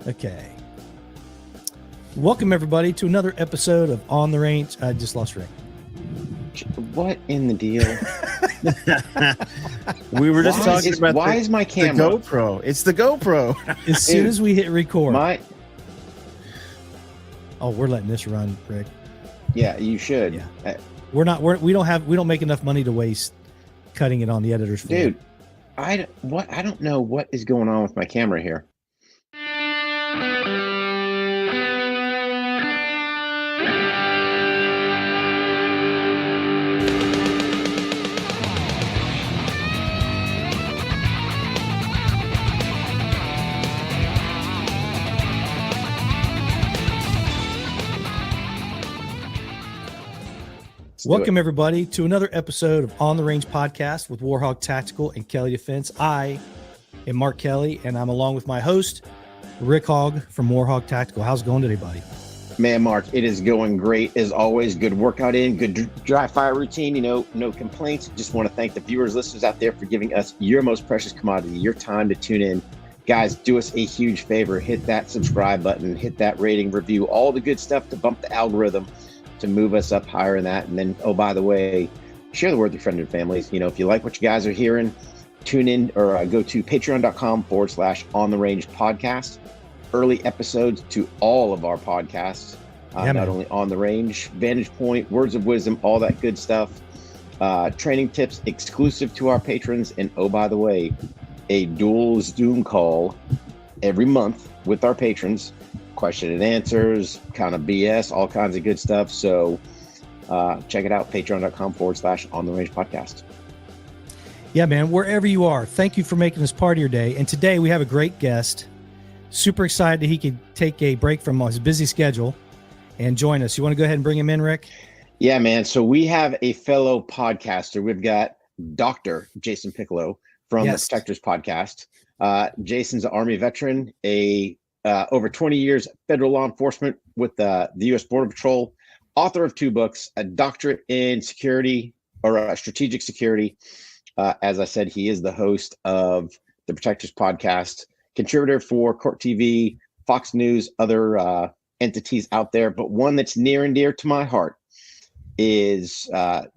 Okay. Welcome, everybody, to another episode of On the Range. I just lost Rick. What in the deal? We were just talking about why is my camera? The GoPro. It's the GoPro. As soon as we hit record. Oh, we're letting this run, Rick. Yeah, you should. Yeah. We don't make enough money to waste cutting it on the editor's floor. Dude, I don't know what is going on with my camera here. Welcome, everybody, to another episode of On the Range podcast with War HOGG Tactical and Kelley Defense. I am Mark Kelley, and I'm along with my host, Rick Hogg from War HOGG Tactical. How's it going today, buddy? Man, Mark, it is going great as always. Good workout in, good dry fire routine. No complaints. Just want to thank the viewers, listeners out there for giving us your most precious commodity, your time to tune in. Guys, do us a huge favor. Hit that subscribe button, hit that rating, review, all the good stuff to bump the algorithm, to move us up higher in that. And then, oh, by the way, share the word with your friends and families. If you like what you guys are hearing, tune in or go to patreon.com/On the Range podcast. Early episodes to all of our podcasts, not only On the Range, Vantage Point, Words of Wisdom, all that good stuff. Training tips exclusive to our patrons. And oh, by the way, a dual Zoom call every month with our patrons. Question and answers, kind of BS, all kinds of good stuff. So check it out, patreon.com/On the Range podcast. Yeah, man, wherever you are, thank you for making this part of your day. And today we have a great guest. Super excited that he could take a break from his busy schedule and join us. You want to go ahead and bring him in, Rick? Yeah, man. So we have a fellow podcaster. We've got Dr. Jason Piccolo from the Protectors podcast. Jason's an Army veteran, over 20 years federal law enforcement with the U.S. Border Patrol, author of 2 books, a doctorate in security or strategic security. As I said, he is the host of the Protectors podcast, contributor for Court TV, Fox News, other entities out there. But one that's near and dear to my heart is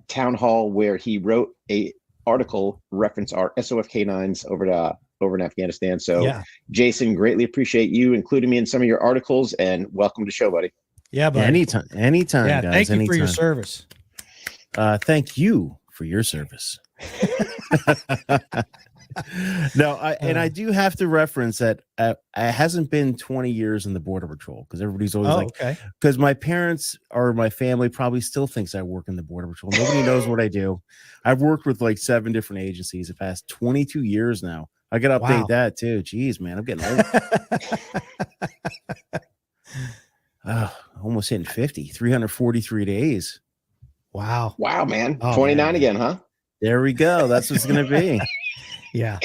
Town Hall, where he wrote a article reference our SOF K9s over in Afghanistan. So yeah. Jason, greatly appreciate you including me in some of your articles, and welcome to the show, buddy. Yeah, buddy. Anytime, yeah, guys. Thank you for your service. Thank you for your service. And I do have to reference that it hasn't been 20 years in the Border Patrol, because everybody's always because my parents or my family probably still thinks I work in the Border Patrol. Nobody knows what I do. I've worked with like 7 different agencies the past 22 years now. I got to update that too. Jeez, man, I'm getting old. Almost hitting 50, 343 days. Wow, man. 29 man. Again, huh? There we go. That's what's going to be. Yeah.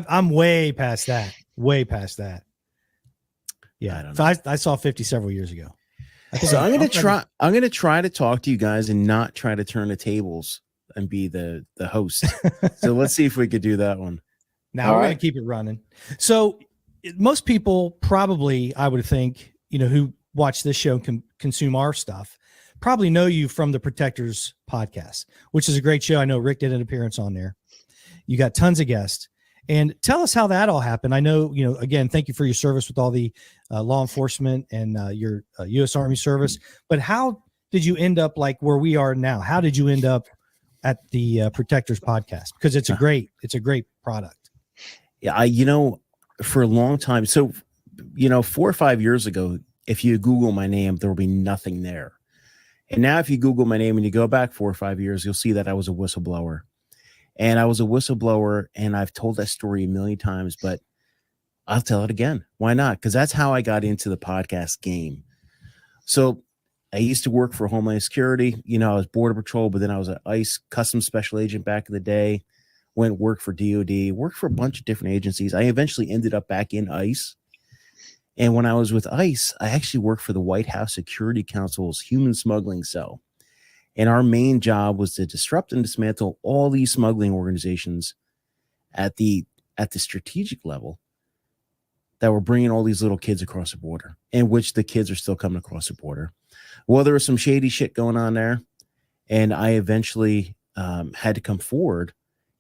I'm way past that. Yeah. I saw 50 several years ago. So I'm going to try to talk to you guys and not try to turn the tables and be the host. So let's see if we could do that one. Now we're going to keep it running. So most people probably, I would think, who watch this show and consume our stuff, probably know you from the Protectors podcast, which is a great show. I know Rick did an appearance on there. You got tons of guests. And tell us how that all happened. I know, again, thank you for your service with all the law enforcement and your U.S. Army service. But how did you end up like where we are now? How did you end up at the Protectors podcast? Because it's a great product. Yeah, for a long time. So, 4 or 5 years ago, if you Google my name, there will be nothing there. And now if you Google my name and you go back 4 or 5 years, you'll see that I was a whistleblower. And I was a whistleblower, and I've told that story a million times, but I'll tell it again. Why not? Because that's how I got into the podcast game. So I used to work for Homeland Security. I was Border Patrol, but then I was an ICE Customs Special Agent back in the day. Went work for DOD, worked for a bunch of different agencies. I eventually ended up back in ICE. And when I was with ICE, I actually worked for the White House Security Council's human smuggling cell. And our main job was to disrupt and dismantle all these smuggling organizations at the strategic level. that were bringing all these little kids across the border, in which the kids are still coming across the border. Well, there was some shady shit going on there, and I eventually had to come forward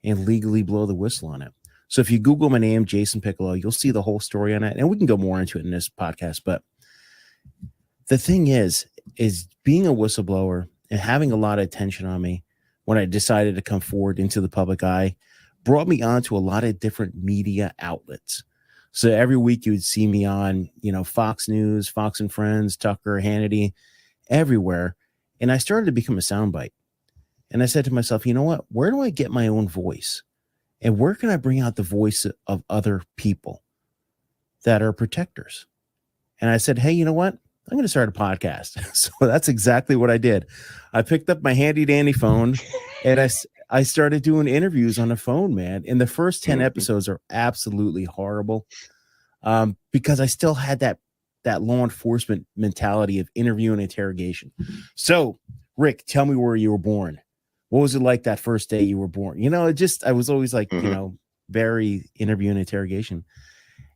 and legally blow the whistle on it. So if you Google my name, Jason Piccolo, you'll see the whole story on it, and we can go more into it in this podcast. But the thing is being a whistleblower and having a lot of attention on me when I decided to come forward into the public eye brought me onto a lot of different media outlets. So every week you would see me on, Fox News, Fox and Friends, Tucker, Hannity, everywhere. And I started to become a soundbite. And I said to myself, you know what? Where do I get my own voice? And where can I bring out the voice of other people that are protectors? And I said, hey, you know what? I'm going to start a podcast. So that's exactly what I did. I picked up my handy dandy phone and I started doing interviews on the phone, man. And the first 10 episodes are absolutely horrible because I still had that law enforcement mentality of interview and interrogation. So, Rick, tell me where you were born. What was it like that first day you were born? I was always like, very interview and interrogation.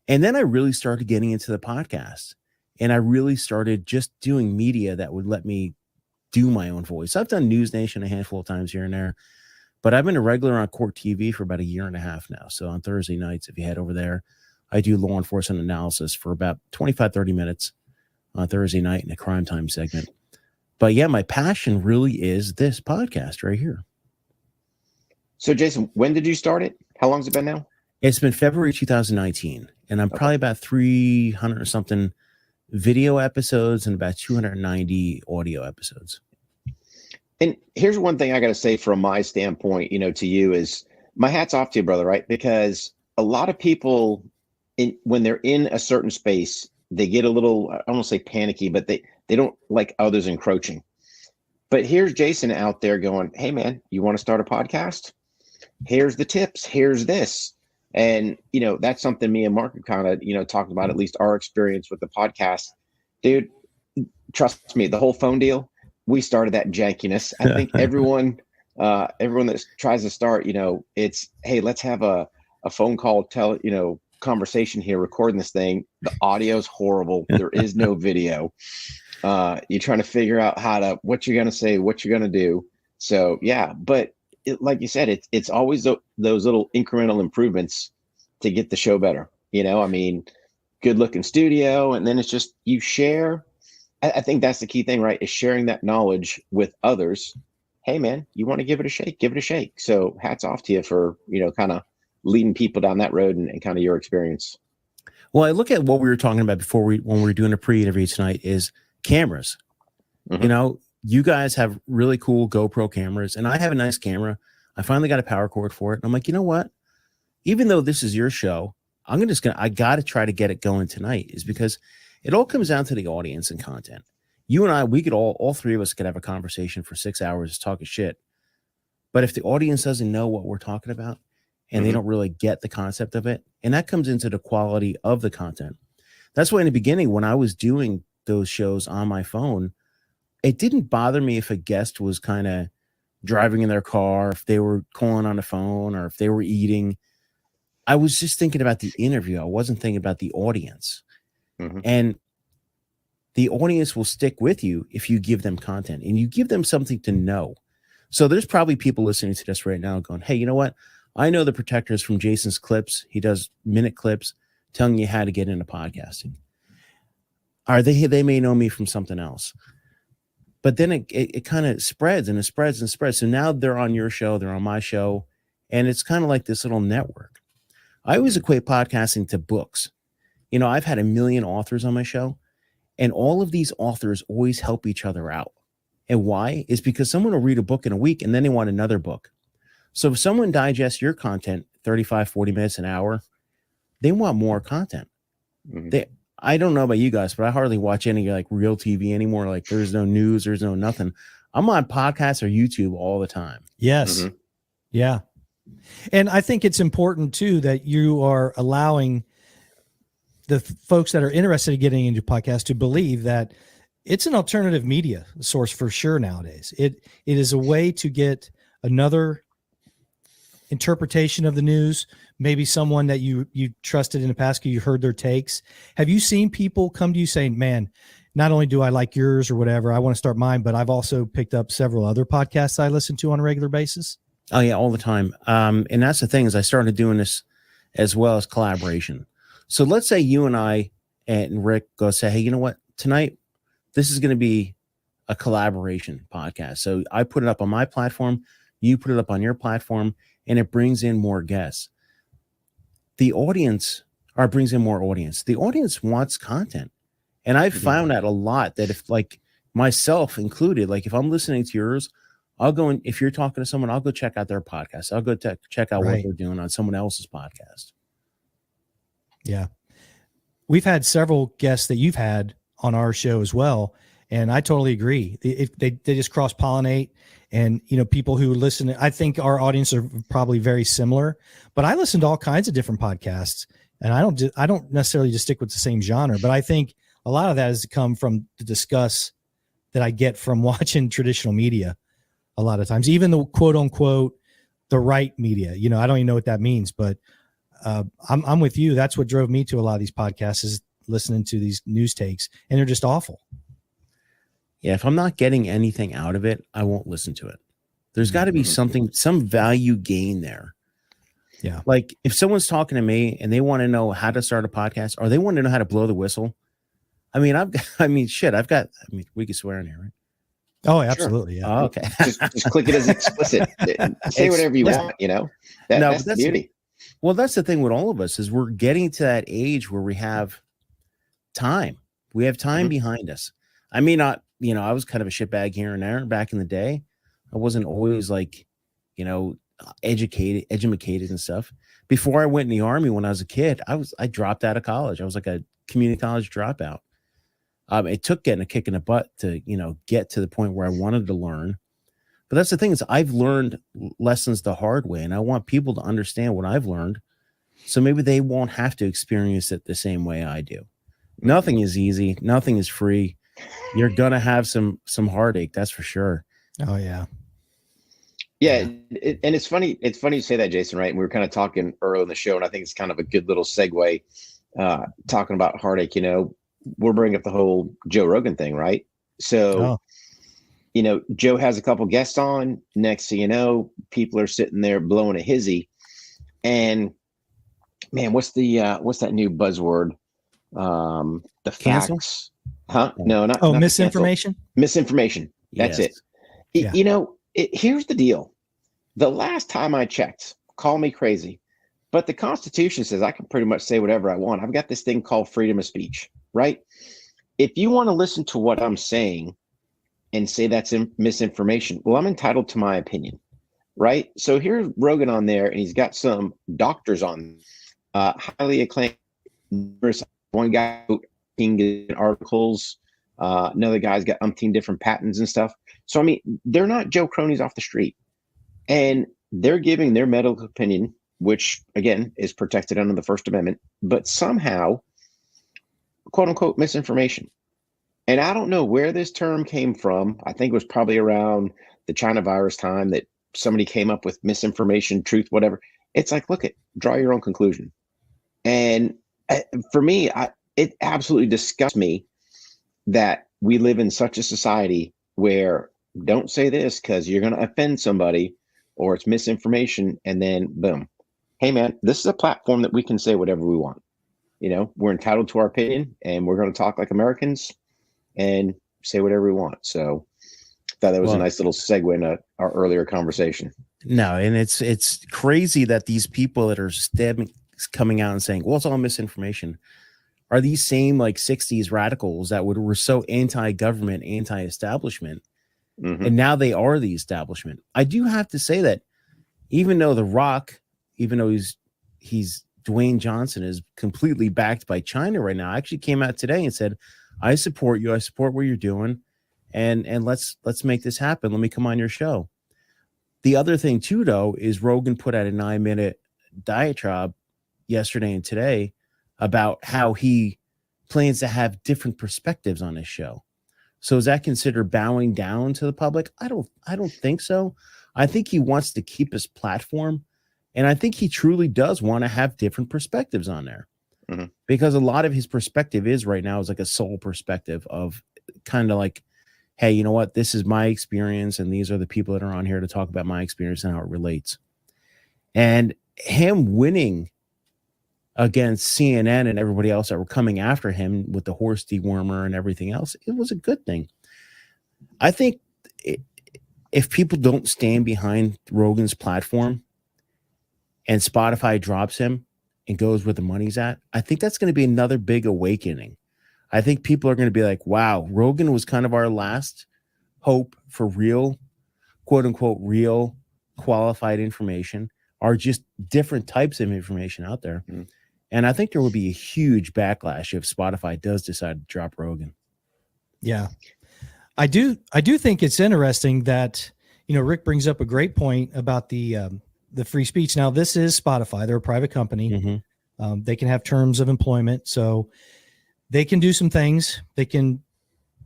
And then I really started getting into the podcast. And I really started just doing media that would let me do my own voice. I've done News Nation a handful of times here and there, but I've been a regular on Court TV for about a year and a half now. So on Thursday nights, if you head over there, I do law enforcement analysis for about 25, 30 minutes on Thursday night in a crime time segment. But yeah, my passion really is this podcast right here. So Jason, when did you start it? How long has it been now? It's been February 2019, and I'm probably about 300 or something video episodes and about 290 audio episodes. And here's one thing I got to say from my standpoint, to you is my hat's off to you, brother, right? Because a lot of people, when they're in a certain space, they get a little, I don't want to say panicky, but they don't like others encroaching. But here's Jason out there going, hey, man, you want to start a podcast? Here's the tips. Here's this. And, that's something me and Mark have kind of, talked about, at least our experience with the podcast. Dude, trust me, the whole phone deal, we started that jankiness. I think everyone that tries to start, it's, hey, let's have a phone call, conversation here, recording this thing. The audio's horrible. There is no video. You're trying to figure out what you're going to say, what you're going to do. So, yeah, but like you said, it's always those little incremental improvements to get the show better. Good looking studio. And then it's just, you share. I think that's the key thing, right? Is sharing that knowledge with others. Hey man, you want to give it a shake, give it a shake. So hats off to you for, kind of leading people down that road and kind of your experience. Well, I look at what we were talking about before when we were doing a pre-interview tonight is cameras. Mm-hmm. You guys have really cool GoPro cameras, and I have a nice camera. I finally got a power cord for it. And I'm like, you know what? Even though this is your show, I got to try to get it going tonight, is because it all comes down to the audience and content. You and I, we could all three of us could have a conversation for 6 hours talking shit. But if the audience doesn't know what we're talking about and they don't really get the concept of it, and that comes into the quality of the content. That's why in the beginning, when I was doing those shows on my phone, it didn't bother me if a guest was kind of driving in their car, if they were calling on the phone, or if they were eating. I was just thinking about the interview. I wasn't thinking about the audience. Mm-hmm. And the audience will stick with you if you give them content and you give them something to know. So there's probably people listening to this right now going, hey, you know what? I know the protectors from Jason's clips. He does minute clips telling you how to get into podcasting. They may know me from something else. But then it kind of spreads and it spreads and spreads. So now they're on your show, they're on my show, and it's kind of like this little network. I always equate podcasting to books. I've had 1 million authors on my show, and all of these authors always help each other out. And why? Is because someone will read a book in a week and then they want another book. So if someone digests your content 35, 40 minutes, an hour, they want more content. Mm-hmm. I don't know about you guys, but I hardly watch any real TV anymore. Like there's no news, there's no nothing. I'm on podcasts or YouTube all the time. Yes. Mm-hmm. Yeah. And I think it's important too that you are allowing the folks that are interested in getting into podcasts to believe that it's an alternative media source for sure nowadays. It is a way to get another interpretation of the news, maybe someone that you trusted in the past, you heard their takes. Have you seen people come to you saying, man, not only do I like yours or whatever, I want to start mine, but I've also picked up several other podcasts I listen to on a regular basis? Oh yeah, all the time. And that's the thing, is I started doing this as well as collaboration. So let's say you and I and Rick go say, hey, you know what? Tonight, this is going to be a collaboration podcast. So I put it up on my platform, you put it up on your platform, and it brings in more guests. The audience brings in more audience. The audience wants content. And I've found out a lot that if, like myself included, like if I'm listening to yours, I'll go and if you're talking to someone, I'll go check out their podcast. I'll go check out what they're doing on someone else's podcast. Yeah. We've had several guests that you've had on our show as well. And I totally agree. If they just cross pollinate, and, you know, people who listen, I think our audience are probably very similar, but I listen to all kinds of different podcasts, and I don't necessarily just stick with the same genre, but I think a lot of that has come from the discuss that I get from watching traditional media. A lot of times, even the quote unquote, the right media, you know, I don't even know what that means, but I'm with you. That's what drove me to a lot of these podcasts, is listening to these news takes, and they're just awful. Yeah. If I'm not getting anything out of it, I won't listen to it. There's got to be some value gain there. Yeah. Like if someone's talking to me and they want to know how to start a podcast, or they want to know how to blow the whistle. I mean, we can swear in here, right? Oh, absolutely. Sure. Yeah. Oh, okay. just click it as explicit. Say whatever you want, you know. That's the beauty. Well, that's the thing with all of us, is we're getting to that age where we have time. We have time behind us. I may not, you know, I was kind of a shitbag here and there back in the day. I wasn't always like, you know, educated and stuff. Before I went in the Army, when I was a kid, I dropped out of college. I was like a community college dropout. It took getting a kick in the butt to, you know, get to the point where I wanted to learn. But that's the thing, is I've learned lessons the hard way, and I want people to understand what I've learned, so maybe they won't have to experience it the same way I do. Nothing is easy. Nothing is free. You're going to have some heartache. That's for sure. Oh yeah. Yeah. And it's funny. It's funny you say that, Jason, right? And we were kind of talking earlier in the show, and I think it's kind of a good little segue, talking about heartache. You know, we're bringing up the whole Joe Rogan thing, right? So, you know, Joe has a couple guests on. Next thing you know, people are sitting there blowing a hizzy. And man, what's that new buzzword? The Cancel? facts. Huh? No, not misinformation. Misinformation. That's Yes. it. Yeah. You know, here's the deal. The last time I checked, call me crazy, but the Constitution says I can pretty much say whatever I want. I've got this thing called freedom of speech, right? If you want to listen to what I'm saying and say that's misinformation, well, I'm entitled to my opinion, right? So here's Rogan on there, and he's got some doctors on, highly acclaimed. One guy in articles, another guy's got umpteen different patents and stuff. So I mean, they're not Joe cronies off the street, and they're giving their medical opinion, which again is protected under the First Amendment, but somehow, quote unquote, misinformation. And I don't know where this term came from. I think it was probably around the China virus time that somebody came up with misinformation, truth, whatever. It's like, look, draw your own conclusion. And for me, it absolutely disgusts me that we live in such a society where don't say this because you're going to offend somebody, or it's misinformation. And then boom, hey man, this is a platform that we can say whatever we want. You know, we're entitled to our opinion, and we're going to talk like Americans and say whatever we want. So I thought that was a nice little segue into our earlier conversation. No, and it's crazy that these people that are coming out and saying, well, it's all misinformation, are these same like 60s radicals that were so anti-government, anti-establishment, and now they are the establishment. I do have to say that even though The Rock, even though he's Dwayne Johnson, is completely backed by China right now, I actually came out today and said, I support you. I support what you're doing, and let's make this happen. Let me come on your show. The other thing too, though, is Rogan put out a 9-minute diatribe yesterday and today about how he plans to have different perspectives on his show. So is that considered bowing down to the public? I don't think so. I think he wants to keep his platform And I think he truly does want to have different perspectives on there, mm-hmm. because a lot of his perspective is right now is like a soul perspective of kind of like, hey, you know what? This is my experience, and these are the people that are on here to talk about my experience and how it relates. And him winning against CNN and everybody else that were coming after him with the horse dewormer and everything else, it was a good thing. I think if people don't stand behind Rogan's platform and Spotify drops him and goes where the money's at, I think that's going to be another big awakening. I think people are going to be like, wow, Rogan was kind of our last hope for real, quote unquote, real qualified information, or just different types of information out there. Mm-hmm. And I think there will be a huge backlash if Spotify does decide to drop Rogan. Yeah. I do think it's interesting that, Rick brings up a great point about the free speech. Now, this is Spotify. They're a private company. Mm-hmm. They can have terms of employment, so they can do some things. They can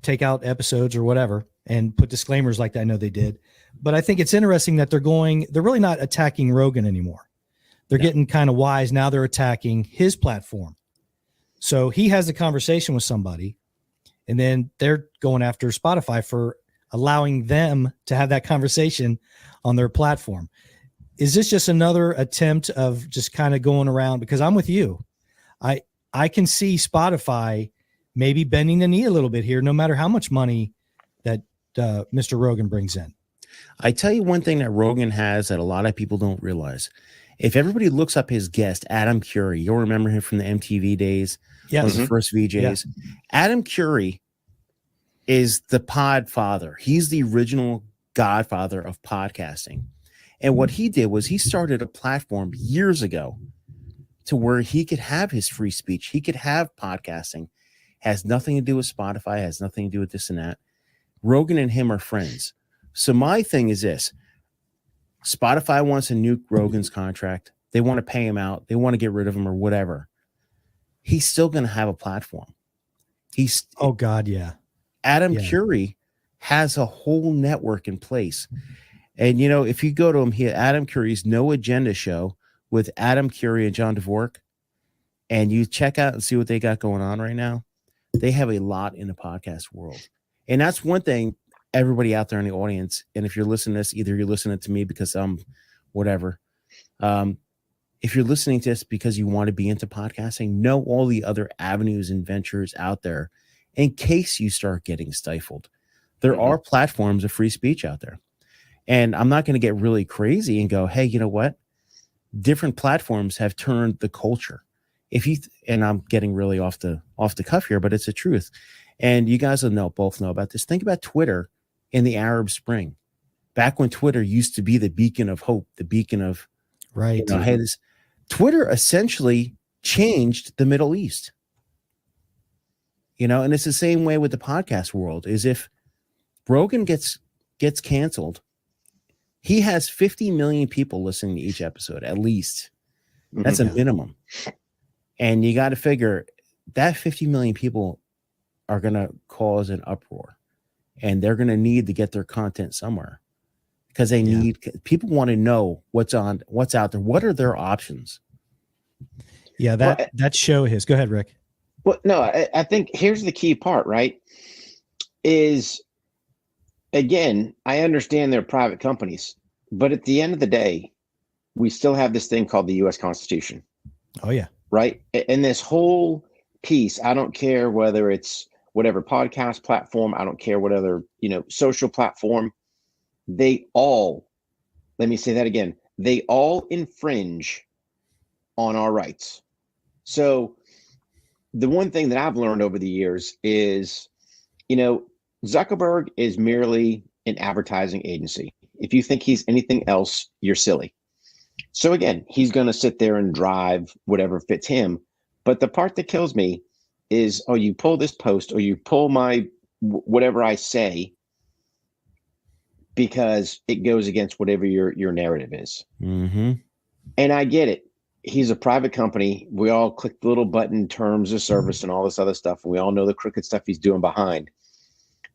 take out episodes or whatever and put disclaimers like that. I know they did, but I think it's interesting that they're really not attacking Rogan anymore. They're getting kind of wise. Now they're attacking his platform. So he has a conversation with somebody, and then they're going after Spotify for allowing them to have that conversation on their platform. Is this just another attempt of just kind of going around? Because I'm with you. I can see Spotify maybe bending the knee a little bit here, no matter how much money that Mr. Rogan brings in. I tell you one thing that Rogan has that a lot of people don't realize. If everybody looks up his guest, Adam Curry, you'll remember him from the MTV days, one of the first VJs. Yeah. Adam Curry is the pod father. He's the original godfather of podcasting. And what he did was he started a platform years ago to where he could have his free speech. He could have podcasting. Has nothing to do with Spotify, has nothing to do with this and that. Rogan and him are friends. So my thing is this. Spotify wants to nuke Rogan's contract. They want to pay him out. They want to get rid of him or whatever. He's still going to have a platform. Oh God, yeah. Adam Curry has a whole network in place. And, if you go to him here, Adam Curry's No Agenda show with Adam Curry and John Dvorak, and you check out and see what they got going on right now, they have a lot in the podcast world. And that's one thing everybody out there in the audience, and if you're listening to this, either you're listening to me because I'm whatever. If you're listening to this because you want to be into podcasting, know all the other avenues and ventures out there in case you start getting stifled. There are platforms of free speech out there. And I'm not going to get really crazy and go, hey, you know what? Different platforms have turned the culture. And I'm getting really off the cuff here, but it's the truth. And you guys will both know about this. Think about Twitter in the Arab Spring, back when Twitter used to be the beacon of hope, the beacon of right. Hey, Twitter essentially changed the Middle East. And it's the same way with the podcast world. Is if Rogan gets canceled, he has 50 million people listening to each episode, at least. That's a minimum. And you got to figure that 50 million people are going to cause an uproar, and they're going to need to get their content somewhere because people want to know what's out there. What are their options? Yeah. That show is, go ahead, Rick. Well, no, I think here's the key part, right? Is again, I understand they're private companies, but at the end of the day, we still have this thing called the U.S. Constitution. Oh, yeah. Right. And this whole piece, I don't care whether it's whatever podcast platform, I don't care what other, social platform, let me say that again, they all infringe on our rights. So the one thing that I've learned over the years is, Zuckerberg is merely an advertising agency. If you think he's anything else, you're silly. So again, he's going to sit there and drive whatever fits him. But the part that kills me is, you pull this post or you pull my whatever I say because it goes against whatever your narrative is. Mm-hmm. And I get it. He's a private company. We all click the little button, terms of service and all this other stuff. And we all know the crooked stuff he's doing behind.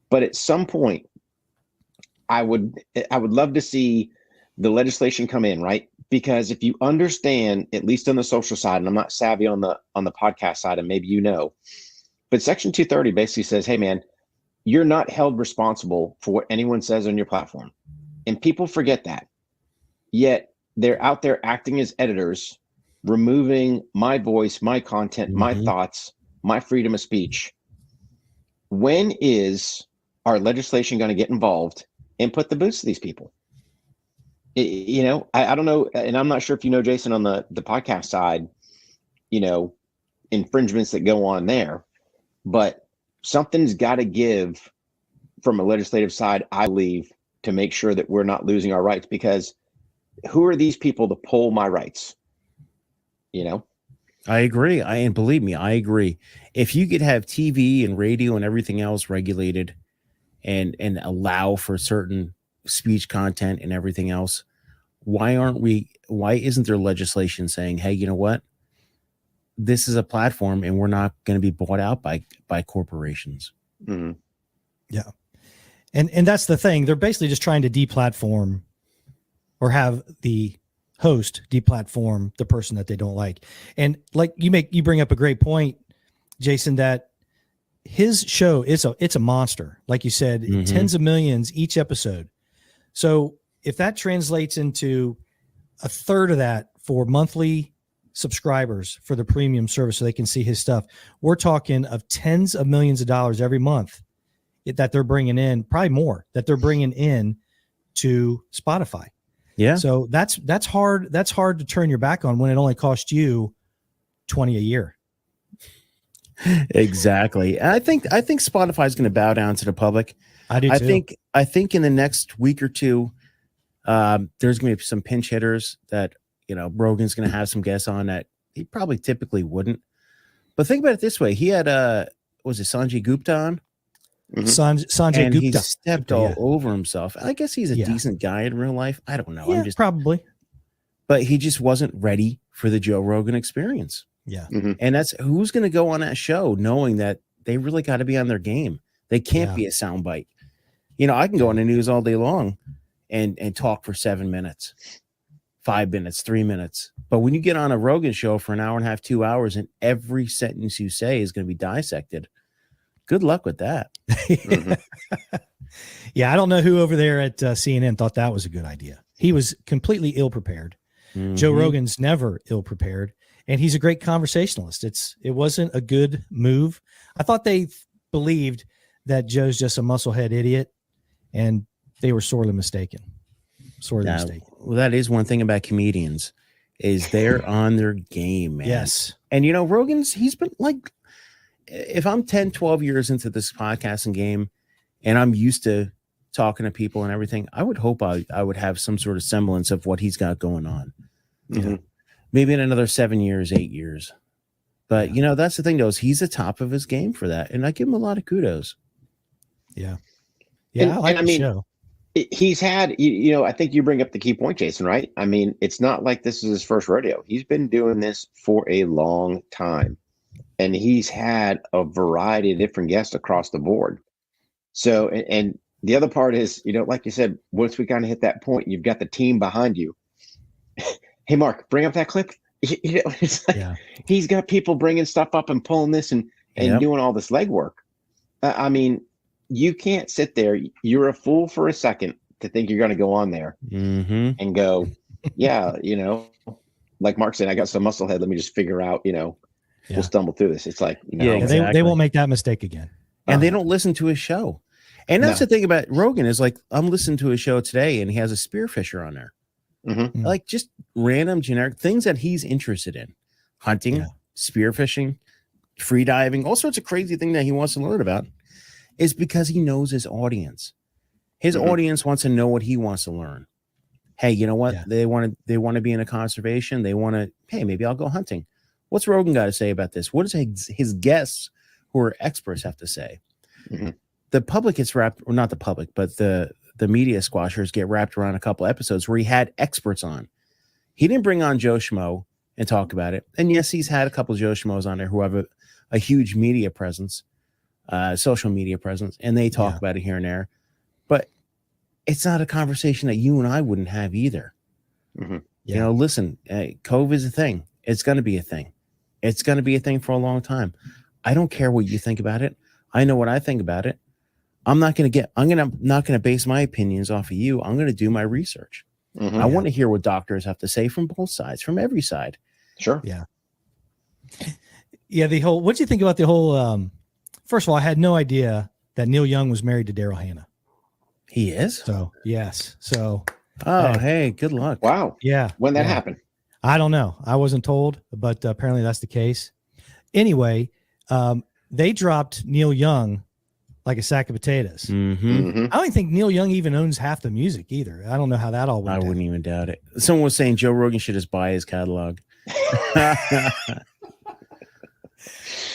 But at some point, I would love to see the legislation come in, right? because if you understand, at least on the social side, and I'm not savvy on the podcast side, and maybe but Section 230 basically says, hey man, you're not held responsible for what anyone says on your platform. And people forget that. Yet they're out there acting as editors, removing my voice, my content, my thoughts, my freedom of speech. When is our legislation going to get involved and put the boots to these people? I don't know. And I'm not sure if Jason, on the podcast side, infringements that go on there, but something's got to give from a legislative side, I believe, to make sure that we're not losing our rights, because who are these people to pull my rights? I agree. And believe me, I agree. If you could have TV and radio and everything else regulated and allow for certain speech content and everything else, why isn't there legislation saying, hey, you know what? This is a platform and we're not going to be bought out by corporations. Mm-hmm. Yeah. And that's the thing. They're basically just trying to deplatform, or have the host deplatform the person that they don't like. And like you bring up a great point, Jason, that his show it's a monster. Like you said, tens of millions each episode. So if that translates into a third of that for monthly subscribers for the premium service so they can see his stuff, we're talking of tens of millions of dollars every month that they're bringing in, probably more, that they're bringing in to Spotify. Yeah. So that's hard. That's hard to turn your back on when it only cost you $20 a year. Exactly. And I think Spotify is going to bow down to the public. I do too. I think in the next week or two, there's going to be some pinch hitters that, Rogan's going to have some guests on that he probably typically wouldn't. But think about it this way. He had, was it Sanjay Gupta on? Sanjay and Gupta. He stepped all over himself. I guess he's a decent guy in real life. I don't know. Yeah, probably. But he just wasn't ready for the Joe Rogan experience. Yeah. And that's who's going to go on that show knowing that they really got to be on their game. They can't be a soundbite. I can go on the news all day long and talk for 7 minutes, 5 minutes, 3 minutes. But when you get on a Rogan show for an hour and a half, 2 hours, and every sentence you say is going to be dissected, good luck with that. Yeah, I don't know who over there at CNN thought that was a good idea. He was completely ill-prepared. Joe Rogan's never ill-prepared, and he's a great conversationalist. It wasn't a good move. I thought they believed that Joe's just a musclehead idiot, and they were sorely mistaken. Well, that is one thing about comedians, is they're on their game, man. Yes. And, Rogan's, he's been like, if I'm 10, 12 years into this podcasting game and I'm used to talking to people and everything, I would hope I would have some sort of semblance of what he's got going on. Maybe in another 7 years, 8 years. But, that's the thing, though, is he's at the top of his game for that. And I give him a lot of kudos. Yeah. Yeah. I like the show. He's had, I think you bring up the key point, Jason, right? I mean, it's not like this is his first rodeo. He's been doing this for a long time. And he's had a variety of different guests across the board. So, and the other part is, like you said, once we kind of hit that point, you've got the team behind you. Hey, Mark, bring up that clip. It's like, he's got people bringing stuff up and pulling this and doing all this legwork. I mean, you can't sit there. You're a fool for a second to think you're going to go on there and go, like Mark said, I got some muscle head. Let me just figure out, we'll stumble through this. It's like, exactly. They won't make that mistake again. And they don't listen to his show. And that's the thing about Rogan is, like, I'm listening to his show today and he has a spearfisher on there. Like just random generic things that he's interested in. Hunting, spearfishing, free diving, all sorts of crazy things that he wants to learn about, is because he knows his audience. His audience wants to know what he wants to learn. Hey, you know what? They want to be in a conservation. They want to, hey, maybe I'll go hunting. What's Rogan got to say about this? What does his guests who are experts have to say? The public gets wrapped, or not the public, but the media squashers get wrapped around a couple episodes where he had experts on. He didn't bring on Joe Schmo and talk about it. And yes, he's had a couple of Joe Schmoes on there who have a huge media presence, social media presence, and they talk about it here and there. But it's not a conversation that you and I wouldn't have either. You know, listen, COVID is a thing. It's going to be a thing. It's going to be a thing for a long time. I don't care what you think about it. I know what I think about it. Not going to base my opinions off of you. I'm going to do my research. I want to hear what doctors have to say from both sides, from every side. Sure. Yeah. Yeah. What do you think about the whole, first of all, I had no idea that Neil Young was married to Daryl Hannah. He is? So, yes. So, hey, good luck. Wow. Yeah. When that happened? I don't know. I wasn't told, but apparently that's the case. Anyway, they dropped Neil Young like a sack of potatoes. I don't think Neil Young even owns half the music either. I don't know how that all went. I wouldn't even doubt it. Someone was saying Joe Rogan should just buy his catalog.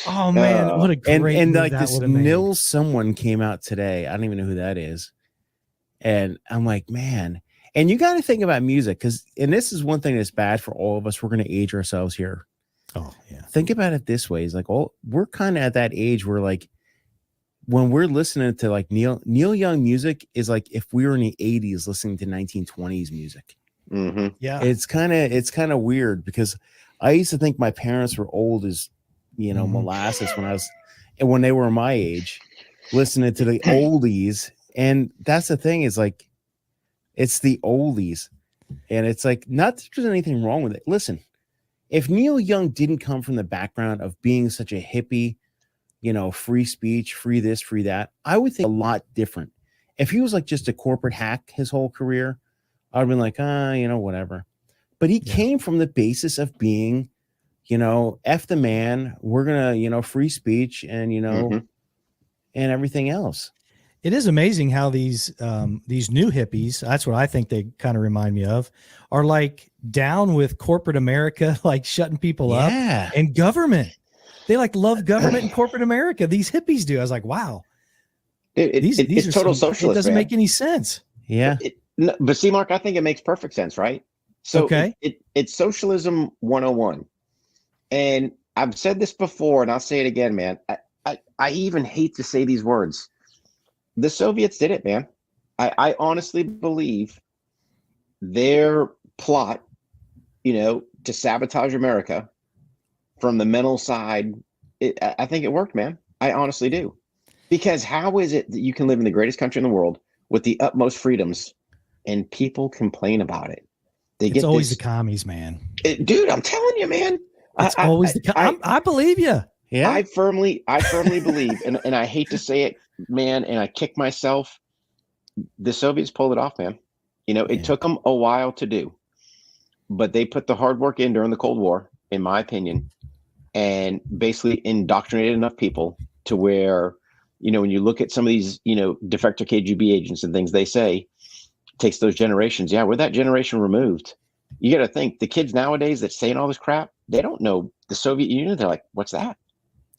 Oh man, what a great and like this Nil someone came out today. I don't even know who that is. And I'm like, man. And you got to think about music and this is one thing that's bad for all of us. We're going to age ourselves here. Oh yeah. Think about it this way: is like, we're kind of at that age where like when we're listening to like Neil Young music is like if we were in the 80s listening to 1920s music. Yeah, it's kind of weird because I used to think my parents were old as molasses when they were my age, listening to the oldies. And that's the thing is like, it's the oldies, and it's like not that there's anything wrong with it. Listen, if Neil Young didn't come from the background of being such a hippie, free speech, free this, free that, I would think a lot different. If he was like just a corporate hack his whole career, I'd have been like, whatever. But he came from the basis of being, F the man, we're gonna, free speech and and everything else. It is amazing how these new hippies, that's what I think they kind of remind me of, are like down with corporate America, like shutting people up and government. They like love government and corporate America. These hippies do. I was like, wow. These it's total socialist. It doesn't make any sense. Yeah. But see, Mark, I think it makes perfect sense, right? So it's socialism 101. And I've said this before, and I'll say it again, man. I even hate to say these words. The Soviets did it, man. I honestly believe their plot, to sabotage America from the mental side, I think it worked, man. I honestly do. Because how is it that you can live in the greatest country in the world with the utmost freedoms and people complain about it? It's always the commies, man. Dude, I'm telling you, man. It's always I believe you. Yeah. I firmly believe, and I hate to say it, man, and I kick myself. The Soviets pulled it off, man. It took them a while to do, but they put the hard work in during the Cold War, in my opinion, and basically indoctrinated enough people to where, when you look at some of these, defector KGB agents and things, they say it takes those generations. Yeah, we're that generation removed. You got to think the kids nowadays that saying all this crap, they don't know the Soviet Union. They're like, what's that?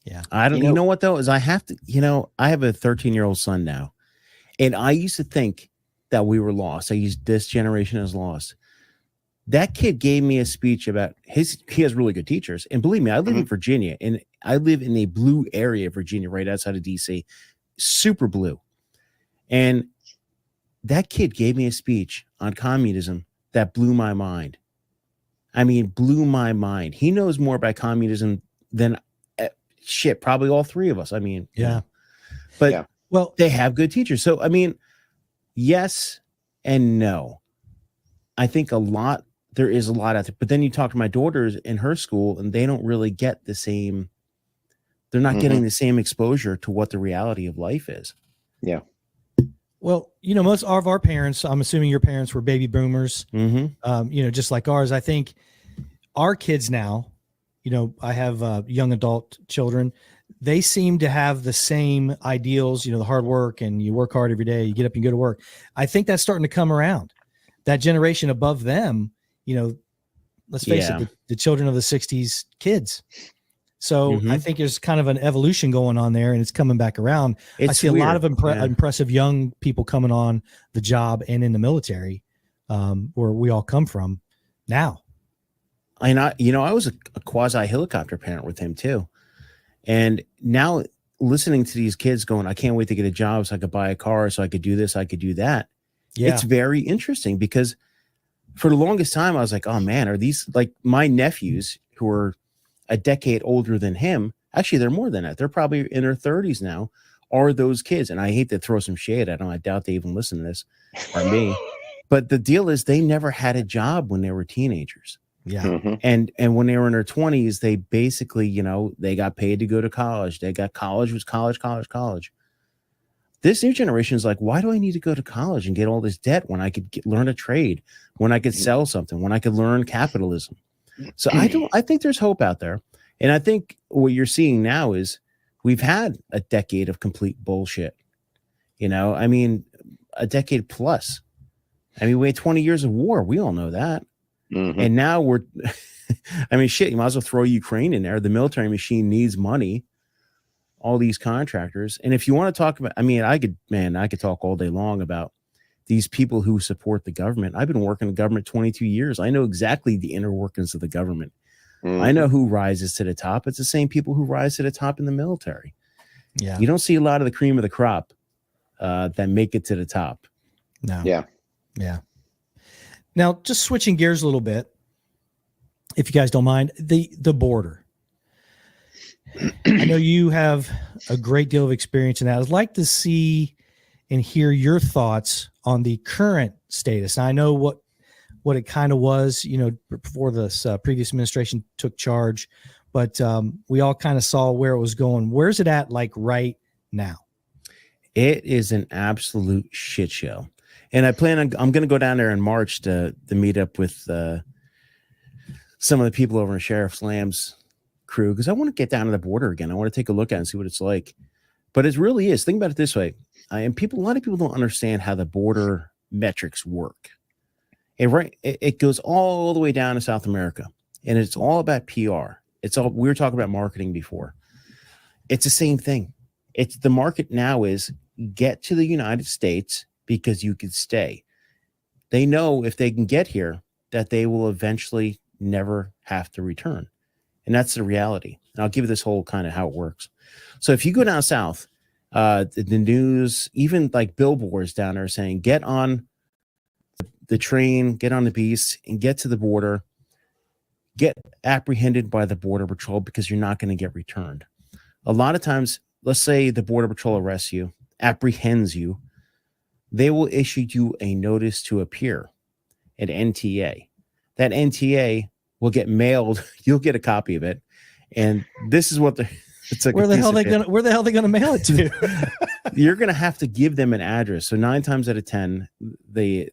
Yeah. I don't, you know what though, is I have to, I have a 13-year-old son now, and I used to think that we were lost. This generation is lost. That kid gave me a speech about he has really good teachers. And believe me, I live in Virginia, and I live in a blue area of Virginia, right outside of DC, super blue. And that kid gave me a speech on communism that blew my mind. I mean, blew my mind. He knows more about communism than probably all three of us. I mean, but well, they have good teachers. So, I mean, yes and no. I think there is a lot out there, but then you talk to my daughters in her school and they don't really get the same. They're not getting the same exposure to what the reality of life is. Yeah. Well, most of our parents, I'm assuming your parents were baby boomers, just like ours. I think our kids now, I have young adult children. They seem to have the same ideals, the hard work, and you work hard every day, you get up and go to work. I think that's starting to come around. That generation above them, let's face it, the children of the 60s kids. So I think there's kind of an evolution going on there, and it's coming back around. I see a lot of impressive young people coming on the job and in the military, where we all come from now. And I was a quasi helicopter parent with him too. And now listening to these kids going, I can't wait to get a job so I could buy a car, so I could do this, I could do that. Yeah. It's very interesting because for the longest time, I was like, oh man, are these like my nephews who are a decade older than him? Actually, they're more than that. They're probably in their 30s now. Are those kids? And I hate to throw some shade at them. I doubt they even listen to this, or me. But the deal is they never had a job when they were teenagers. Yeah. Mm-hmm. And when they were in their 20s, they basically, you know, they got paid to go to college. They got college. This new generation is like, why do I need to go to college and get all this debt when I could learn a trade, when I could sell something, when I could learn capitalism? So I think there's hope out there. And I think what you're seeing now is we've had a decade of complete bullshit. You know, I mean, a decade plus. I mean, we had 20 years of war. We all know that. Mm-hmm. And now we're, I mean, shit, you might as well throw Ukraine in there. The military machine needs money. All these contractors. And if you want to talk about, I mean, I could talk all day long about these people who support the government. I've been working in government 22 years. I know exactly the inner workings of the government. Mm-hmm. I know who rises to the top. It's the same people who rise to the top in the military. Yeah. You don't see a lot of the cream of the crop that make it to the top. No. Yeah. Yeah. Now, just switching gears a little bit, if you guys don't mind, the border. I know you have a great deal of experience in that. I'd like to see and hear your thoughts on the current status. Now, I know what it kind of was, you know, before this previous administration took charge, but we all kind of saw where it was going. Where's it at, like right now? It is an absolute shit show. And I'm going to go down there in March to meet up with some of the people over in Sheriff Lamb's crew, because I want to get down to the border again. I want to take a look at it and see what it's like. But it really is. Think about it this way. A lot of people don't understand how the border metrics work. It goes all the way down to South America, and it's all about PR. We were talking about marketing before. It's the same thing. It's the market now is get to the United States because you could stay. They know if they can get here that they will eventually never have to return. And that's the reality. And I'll give you this whole kind of how it works. So if you go down south, the news, even like billboards down there saying, get on the train, get on the beast, and get to the border, get apprehended by the Border Patrol because you're not going to get returned. A lot of times, let's say the Border Patrol arrests you, apprehends you, they will issue you a notice to appear, an NTA. That NTA will get mailed. You'll get a copy of it. And this is what it's like. Where the hell are they gonna mail it to? You're gonna have to give them an address. So 9 times out of 10, the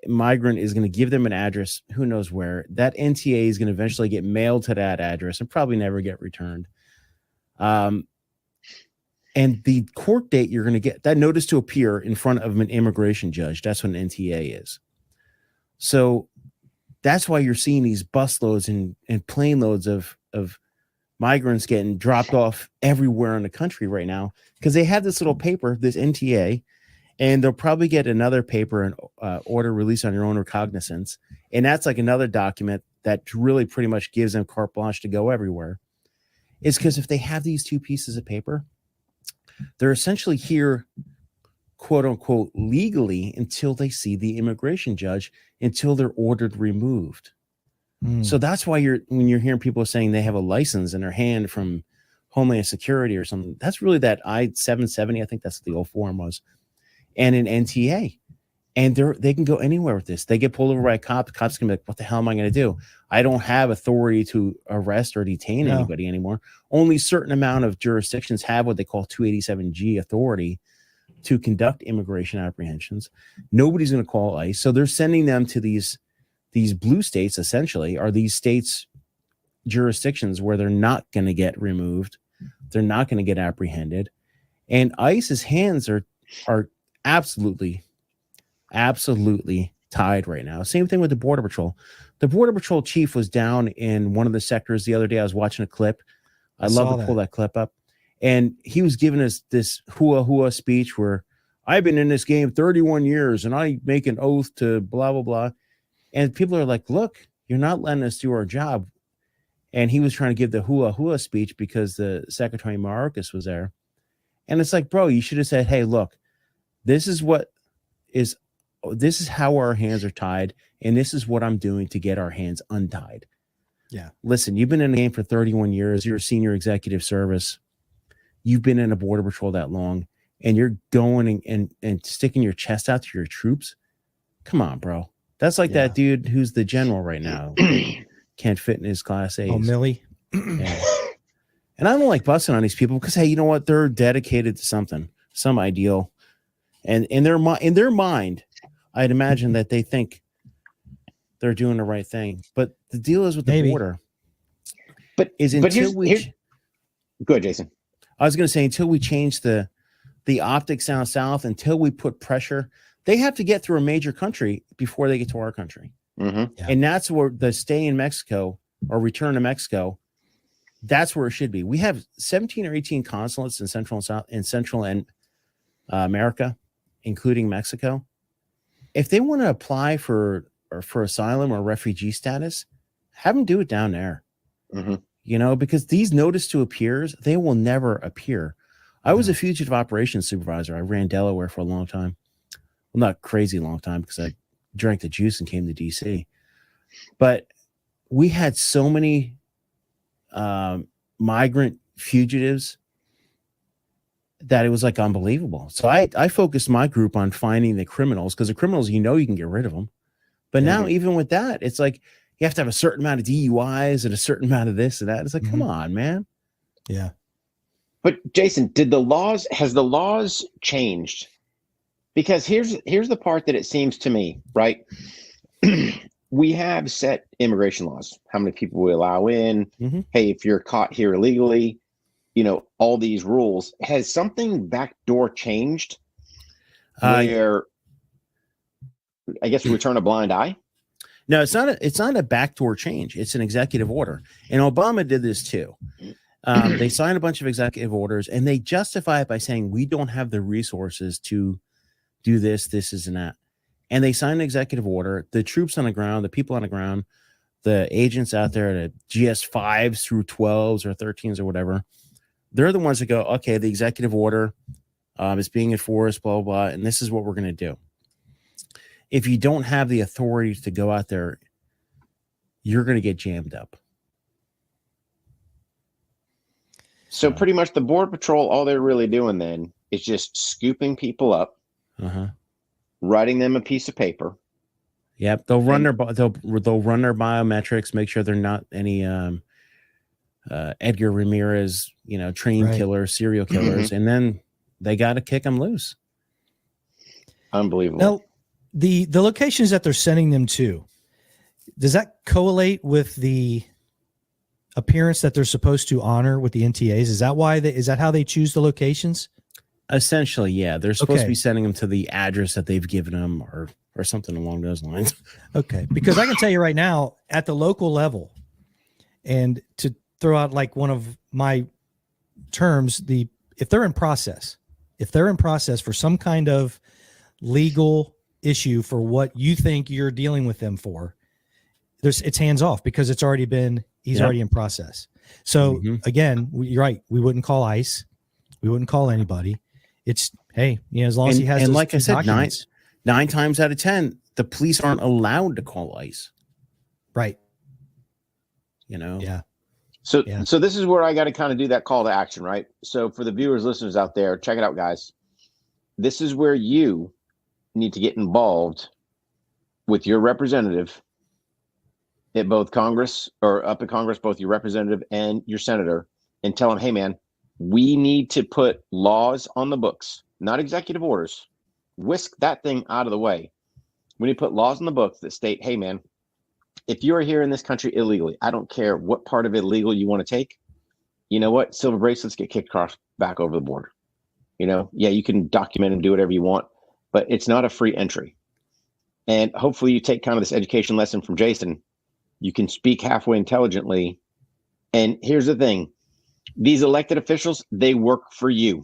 migrant is going to give them an address, who knows where. That NTA is going to eventually get mailed to that address and probably never get returned. And the court date, you're going to get that notice to appear in front of an immigration judge. That's what an NTA is. So that's why you're seeing these busloads and plane loads of migrants getting dropped off everywhere in the country right now, because they have this little paper, this NTA, and they'll probably get another paper and order release on your own recognizance. And that's like another document that really pretty much gives them carte blanche to go everywhere. It's because if they have these two pieces of paper, they're essentially here, quote unquote, legally until they see the immigration judge, until they're ordered removed. So that's why when you're hearing people saying they have a license in their hand from Homeland Security or something, that's really that I-770. I think that's what the old form was. And an NTA. And they can go anywhere with this. They get pulled over by a cop. The cop's gonna be like, what the hell am I gonna do? I don't have authority to arrest or detain anybody anymore. Only a certain amount of jurisdictions have what they call 287G authority to conduct immigration apprehensions. Nobody's gonna call ICE. So they're sending them to these blue states, essentially, are these states jurisdictions where they're not gonna get removed. They're not gonna get apprehended. And ICE's hands are absolutely tied right now. Same thing with the Border Patrol. The Border Patrol chief was down in one of the sectors the other day. I was watching a clip. I'd love to pull that clip up. And he was giving us this hua speech where I've been in this game 31 years and I make an oath to blah, blah, blah. And people are like, look, you're not letting us do our job. And he was trying to give the hua speech because the Secretary Mayorkas was there. And it's like, bro, you should have said, hey, look, this is what is this is how our hands are tied, and this is what I'm doing to get our hands untied. Yeah. Listen, you've been in the game for 31 years. You're a senior executive service. You've been in a border patrol that long, and you're going and sticking your chest out to your troops. Come on, bro. That's like that dude who's the general right now. Can't fit in his class A's. Oh, Millie. Yeah. And I don't like busting on these people because, hey, you know what? They're dedicated to something, some ideal. And in their mind, I'd imagine that they think they're doing the right thing. But the deal is with the border. Go ahead, Jason. I was going to say, until we change the optics down south, until we put pressure, they have to get through a major country before they get to our country. Mm-hmm. Yeah. And that's where the stay in Mexico or return to Mexico, that's where it should be. We have 17 or 18 consulates in Central and South, in Central and America, including Mexico. If they want to apply for asylum or refugee status, have them do it down there. Mm-hmm. You know, because these notice to appears, they will never appear. I was a fugitive operations supervisor. I ran Delaware for a long time. Well, not crazy long time because I drank the juice and came to DC. But we had so many migrant fugitives that it was like unbelievable. So I focused my group on finding the criminals, because the criminals, you know, you can get rid of them. But now even with that, it's like you have to have a certain amount of DUIs and a certain amount of this and that. It's like, come on, man. Yeah. But Jason, has the laws changed? Because here's the part that it seems to me, right? We have set immigration laws, how many people we allow in. Mm-hmm. Hey, if you're caught here illegally, you know, all these rules. Has something backdoor changed where I guess we turn a blind eye? No, it's not a backdoor change. It's an executive order. And Obama did this too. They signed a bunch of executive orders and they justify it by saying we don't have the resources to do this, and that. And they signed an executive order. The troops on the ground, the people on the ground, the agents out there, the GS5s through 12s or 13s or whatever, they're the ones that go, okay, the executive order is being enforced, blah, blah, blah, and this is what we're going to do. If you don't have the authority to go out there, you're going to get jammed up. So pretty much the Border Patrol, all they're really doing then is just scooping people up, writing them a piece of paper. Yep, they'll run their biometrics, make sure they're not any Edgar Ramirez, trained killers, serial killers, and then they got to kick them loose. Unbelievable. Now, the locations that they're sending them to, does that correlate with the appearance that they're supposed to honor with the NTAs? Is that how they choose the locations? Essentially, yeah. They're supposed to be sending them to the address that they've given them or something along those lines. Okay. Because I can tell you right now, at the local level, and to throw out like one of my terms, if they're in process for some kind of legal issue for what you think you're dealing with them for, it's hands off, because he's already in process. So again, you're right. We wouldn't call ICE. We wouldn't call anybody. It's, hey, as long as he has, and like I said, 9 times out of 10, the police aren't allowed to call ICE. Right. Yeah. So this is where I got to kind of do that call to action, right? So for the viewers, listeners out there, check it out, guys. This is where you need to get involved with your representative at both Congress, or up at Congress, both your representative and your senator, and tell them, hey, man, we need to put laws on the books, not executive orders. Whisk that thing out of the way. We need to put laws on the books that state, hey, man, if you are here in this country illegally, I don't care what part of it illegal you want to take. You know what? Silver bracelets get kicked across back over the border. Yeah, you can document and do whatever you want, but it's not a free entry. And hopefully you take kind of this education lesson from Jason. You can speak halfway intelligently. And here's the thing. These elected officials, they work for you.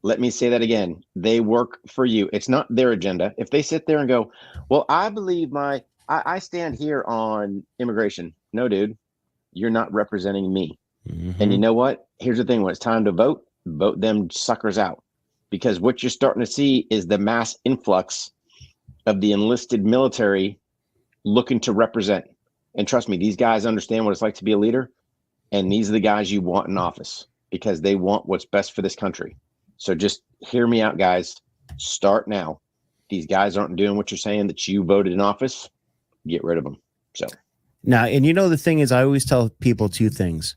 Let me say that again. They work for you. It's not their agenda. If they sit there and go, well, I believe I stand here on immigration. No, dude, you're not representing me. And you know what? Here's the thing. When it's time to vote them suckers out. Because what you're starting to see is the mass influx of the enlisted military looking to represent. And trust me, these guys understand what it's like to be a leader. And these are the guys you want in office because they want what's best for this country. So just hear me out, guys. Start now. These guys aren't doing what you're saying that you voted in office. Get rid of them. So now, and the thing is, I always tell people two things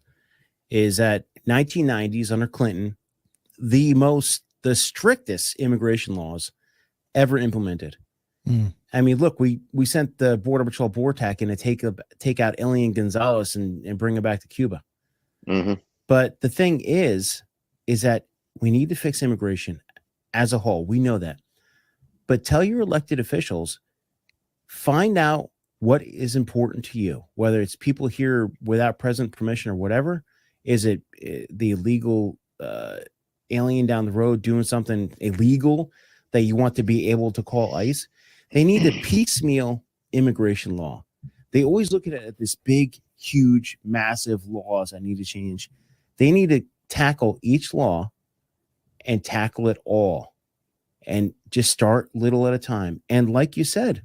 is that 1990s under Clinton, the strictest immigration laws ever implemented. I mean, look, we sent the Border Patrol BORTAC in to take out Elian Gonzalez and bring him back to Cuba. But the thing is that we need to fix immigration as a whole. We know that. But tell your elected officials, find out what is important to you, whether it's people here without present permission or whatever. Is it the illegal alien down the road doing something illegal that you want to be able to call ICE? They need a piecemeal immigration law. They always look at it as this big, huge, massive laws that need to change. They need to tackle each law and tackle it all and just start little at a time. And like you said,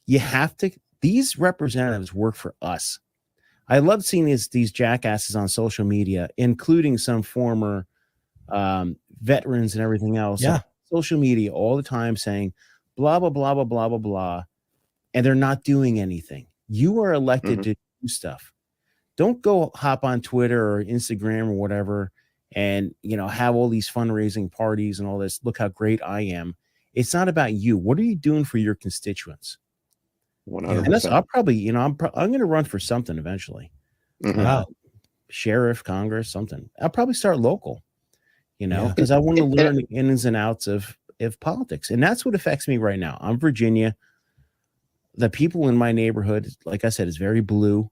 these representatives work for us. I love seeing these jackasses on social media, including some former veterans and everything else. Yeah. Social media all the time saying, blah, blah, blah, blah, blah, blah, blah. And they're not doing anything. You are elected to do stuff. Don't go hop on Twitter or Instagram or whatever and, have all these fundraising parties and all this. Look how great I am. It's not about you. What are you doing for your constituents? 100%. And that's, I'll probably, I'm going to run for something eventually. Sheriff, Congress, something. I'll probably start local, because I want to learn the ins and outs of politics. And that's what affects me right now. I'm Virginia. The people in my neighborhood, like I said, is very blue.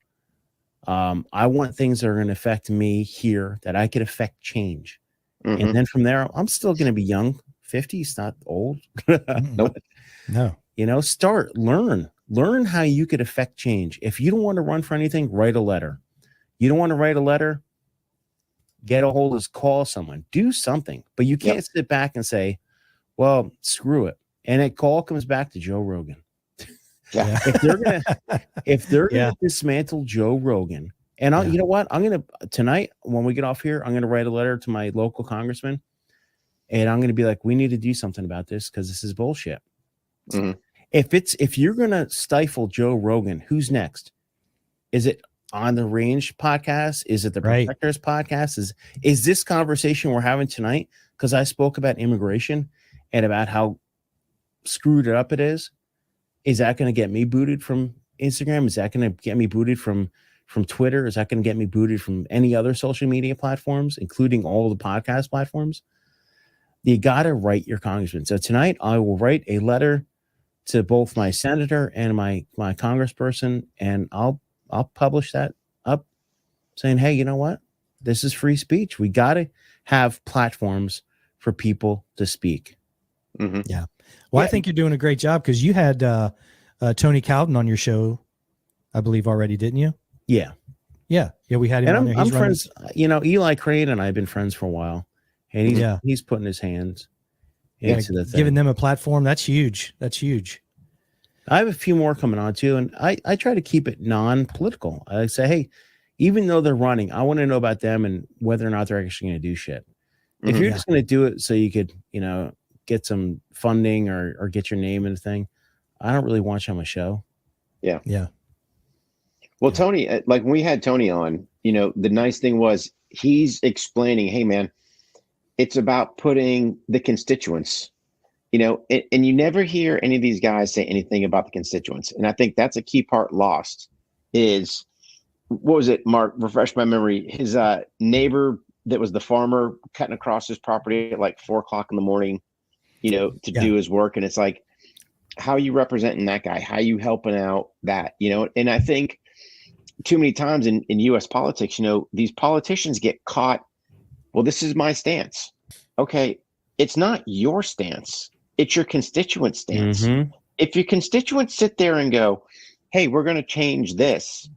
I want things that are going to affect me here that I could affect change. And then from there, I'm still going to be young. 50 is not old. Nope. No. Learn how you could affect change. If you don't want to run for anything, write a letter. You don't want to write a letter, get a hold of, call someone, do something. But you can't sit back and say, well, screw it. And it all comes back to Joe Rogan. Yeah. If they're gonna dismantle Joe Rogan, and you know what? I'm gonna tonight when we get off here, I'm gonna write a letter to my local congressman, and I'm gonna be like, we need to do something about this because this is bullshit. If you're gonna stifle Joe Rogan, who's next? Is it On the Range podcast? Is it the Protectors podcast? Is this conversation we're having tonight because I spoke about immigration and about how screwed up it is? Is that going to get me booted from Instagram? Is that going to get me booted from Twitter? Is that going to get me booted from any other social media platforms, including all the podcast platforms? You got to write your congressman. So tonight I will write a letter to both my senator and my congressperson, and I'll publish that up saying, hey, you know what? This is free speech. We got to have platforms for people to speak. Yeah. Well, I think you're doing a great job because you had Tony Cowden on your show, I believe already, didn't you? Yeah. We had him. And on I'm friends. Eli Crane and I have been friends for a while, and he's putting his hands into the thing, giving them a platform. That's huge. I have a few more coming on too, and I try to keep it non-political. I say, hey, even though they're running, I want to know about them and whether or not they're actually going to do shit. If you're just going to do it so you could, get some funding or get your name in the thing, I don't really want you on my show. Yeah. Yeah. Well, Tony, like when we had Tony on, the nice thing was he's explaining, hey, man, it's about putting the constituents, and you never hear any of these guys say anything about the constituents. And I think that's a key part lost is, what was it, Mark? Refresh my memory. His neighbor that was the farmer cutting across his property at like 4:00 in the morning, to do his work. And it's like, how are you representing that guy? How are you helping out that, and I think too many times in US politics, these politicians get caught. Well, this is my stance. Okay. It's not your stance. It's your constituent stance. If your constituents sit there and go, hey, we're going to change this,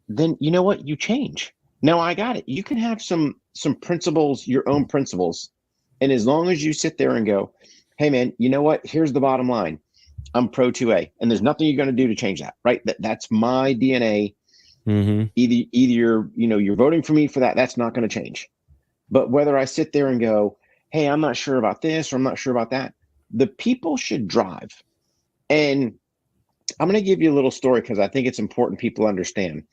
then you know what? You change. Now I got it. You can have some principles, your own principles. And as long as you sit there and go, hey man, you know what? Here's the bottom line. I'm pro 2A, and there's nothing you're going to do to change that, right? That's my DNA. Either you're voting for me for that. That's not going to change. But whether I sit there and go, hey, I'm not sure about this or I'm not sure about that, the people should drive. And I'm going to give you a little story because I think it's important people understand.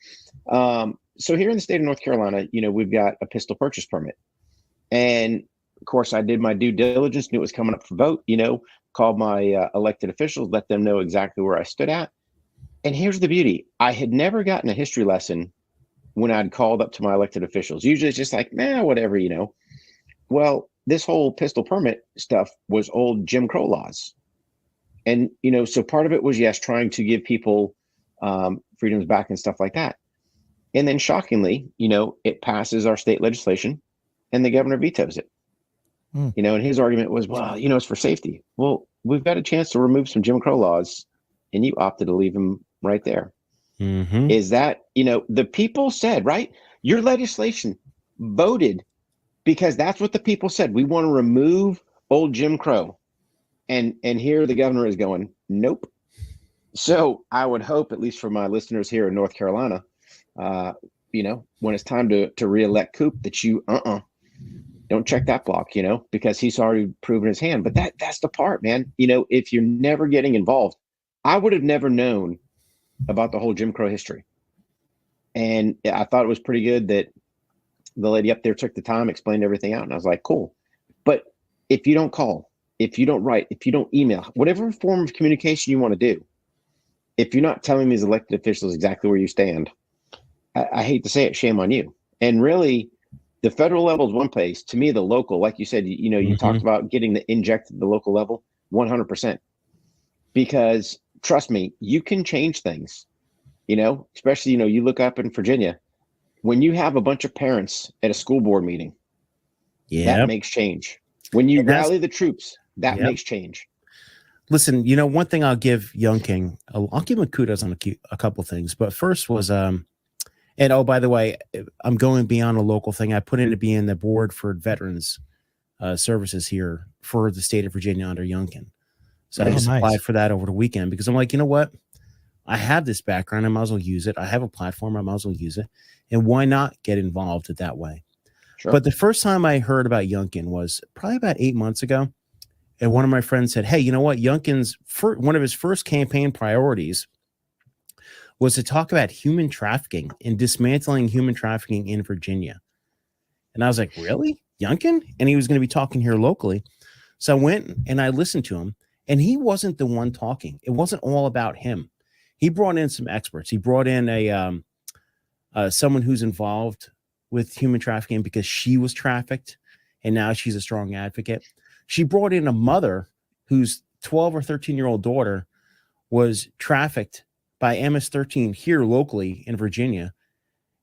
So here in the state of North Carolina, we've got a pistol purchase permit. And of course, I did my due diligence, knew it was coming up for vote, called my elected officials, let them know exactly where I stood at. And here's the beauty. I had never gotten a history lesson when I'd called up to my elected officials. Usually it's just like, whatever, Well, this whole pistol permit stuff was old Jim Crow laws. And, so part of it was, yes, trying to give people freedoms back and stuff like that. And then shockingly, it passes our state legislation and the governor vetoes it. And his argument was, well, it's for safety. Well, we've got a chance to remove some Jim Crow laws and you opted to leave them right there. Is that, the people said, right? Your legislation voted because that's what the people said. We want to remove old Jim Crow. And here the governor is going, nope. So I would hope, at least for my listeners here in North Carolina, when it's time to reelect Coop, that you don't check that block, because he's already proven his hand. But that's the part, man. If you're never getting involved, I would have never known about the whole Jim Crow history. And I thought it was pretty good that the lady up there took the time, explained everything out. And I was like, cool. But if you don't call, if you don't write, if you don't email, whatever form of communication you want to do, if you're not telling these elected officials exactly where you stand, I hate to say it, shame on you. And really, the federal level is one place. To me, the local, like you said, you talked about getting the injected at the local level, 100%. Because trust me, you can change things, especially, you look up in Virginia, when you have a bunch of parents at a school board meeting, that makes change. When you rally the troops, that makes change. Listen, one thing I'll give Young King, I'll give him kudos on a couple things. But first was, and oh, by the way, I'm going beyond a local thing. I put in to be in the board for veterans services here for the state of Virginia under Youngkin. So I just applied for that over the weekend because I'm like, you know what? I have this background. I might as well use it. I have a platform. I might as well use it. And why not get involved that way? Sure. But the first time I heard about Youngkin was probably about 8 months ago. And one of my friends said, hey, you know what? Youngkin's one of his first campaign priorities was to talk about human trafficking and dismantling human trafficking in Virginia. And I was like, really? Youngkin? And he was going to be talking here locally. So I went and I listened to him, and he wasn't the one talking. It wasn't all about him. He brought in some experts. He brought in someone who's involved with human trafficking because she was trafficked, and now she's a strong advocate. She brought in a mother whose 12 or 13-year-old daughter was trafficked by MS-13 here locally in Virginia.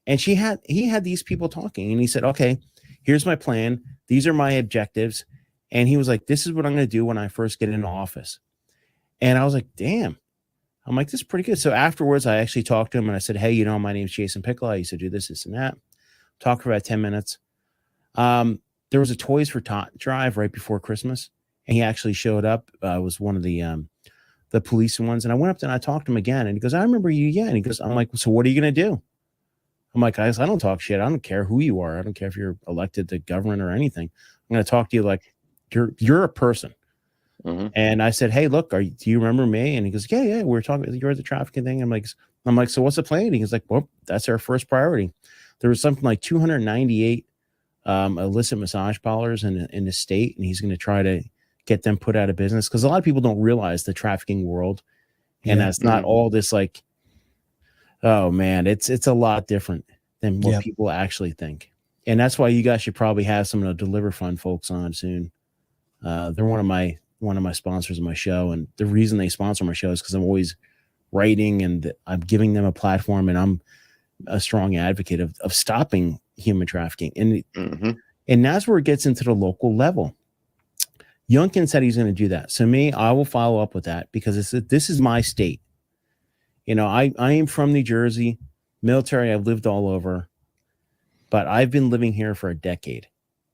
And he had these people talking, and he said, okay, here's my plan. These are my objectives. And he was like, this is what I'm going to do when I first get into office. And I was like, damn. I'm like, this is pretty good. So afterwards, I actually talked to him and I said, hey, my name's Jason Piccolo. I used to do this, and that. Talked for about 10 minutes. There was a Toys for Tot drive right before Christmas, and he actually showed up. Was one of the police ones. And I went up there and I talked to him again. And he goes, I remember you. Yeah. And he goes, I'm like, so what are you going to do? I'm like, guys, I don't talk shit. I don't care who you are. I don't care if you're elected to government or anything. I'm going to talk to you like you're a person. Mm-hmm. And I said, hey, look, do you remember me? And he goes, yeah. We're talking, you're the trafficking thing. I'm like, so what's the plan? And he's like, well, that's our first priority. There was something like 298 illicit massage parlors in the state. And he's going to try to get them put out of business. Cause a lot of people don't realize the trafficking world. And that's not all this like, oh man, it's a lot different than what people actually think. And that's why you guys should probably have some of the Deliver Fund folks on soon. They're one of my sponsors of my show. And the reason they sponsor my show is because I'm always writing and I'm giving them a platform, and I'm a strong advocate of stopping human trafficking. And that's where it gets into the local level. Youngkin said he's going to do that. So I will follow up with that because this is my state. I am from New Jersey, military. I've lived all over, but I've been living here for a decade.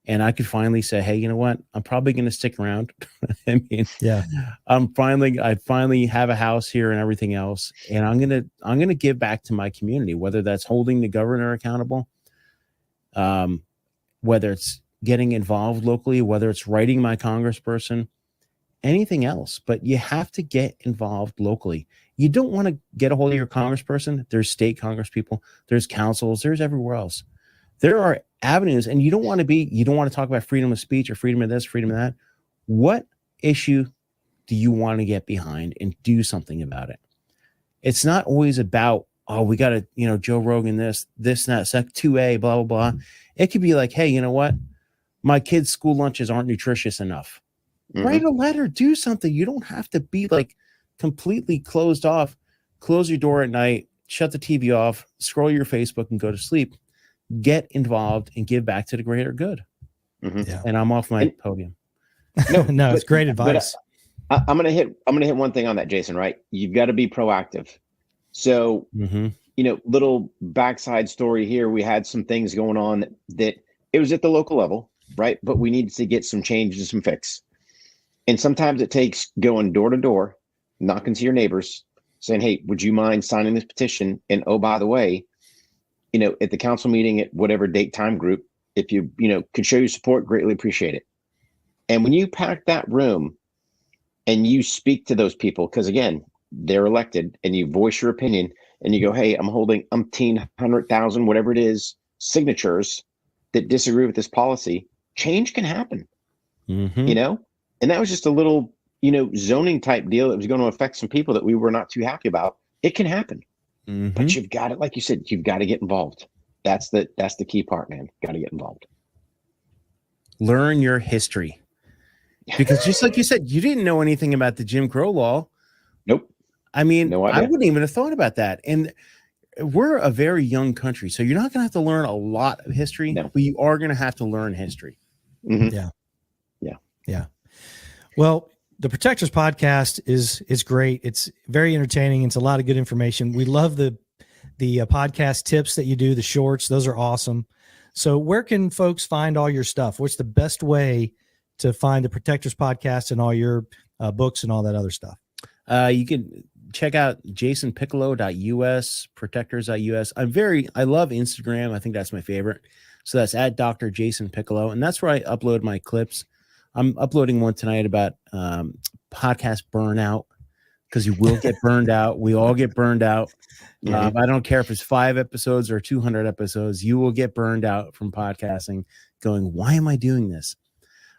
and I could finally say, hey, you know what? I'm probably going to stick around. I mean, Yeah. I finally have a house here and everything else. And I'm going to give back to my community, whether that's holding the governor accountable, whether it's getting involved locally, whether it's writing my congressperson, anything else. But you have to get involved locally. You don't want to get a hold of your congressperson. There's state congresspeople, there's councils, there's everywhere else. There are avenues, and you don't want to talk about freedom of speech or freedom of this, freedom of that. What issue do you want to get behind and do something about it? It's not always about, oh, we got to, Joe Rogan, this, and that, sec 2A, blah, blah, blah. It could be like, hey, you know what? My kids' school lunches aren't nutritious enough. Write a letter, do something. You don't have to be like completely closed off. Close your door at night, shut the TV off, scroll your Facebook and go to sleep. Get involved and give back to the greater good. Yeah. And I'm off my podium. No, it's great advice. I'm gonna hit one thing on that, Jason. Right, you've got to be proactive. So little backside story here. We had some things going on that it was at the local level, right? But we needed to get some change and some fix. And sometimes it takes going door to door, knocking to your neighbors, saying, "Hey, would you mind signing this petition?" And oh, by the way, at the council meeting at whatever date time group, if you could show your support, greatly appreciate it. And when you pack that room and you speak to those people, because again, they're elected, and you voice your opinion and you go, hey, I'm holding 100,000, whatever it is, signatures that disagree with this policy, change can happen, and that was just a little, zoning type deal that was going to affect some people that we were not too happy about. It can happen, but you've got it. Like you said, you've got to get involved. That's the key part, man. Got to get involved. Learn your history. Because just like you said, you didn't know anything about the Jim Crow law. Nope. I mean, no idea. I wouldn't even have thought about that. And we're a very young country, so you're not going to have to learn a lot of history, but you are going to have to learn history. Yeah. Well, the Protectors podcast is great. It's very entertaining. It's a lot of good information. We love the podcast tips that you do, the shorts. Those are awesome. So where can folks find all your stuff? What's the best way to find the Protectors podcast and all your books and all that other stuff? You can check out jasonpiccolo.us, protectors.us. I love Instagram. I think that's my favorite. So that's at Dr. Jason Piccolo. And that's where I upload my clips. I'm uploading one tonight about podcast burnout, because you will get burned out. We all get burned out. I don't care if it's 5 episodes or 200 episodes. You will get burned out from podcasting going, why am I doing this?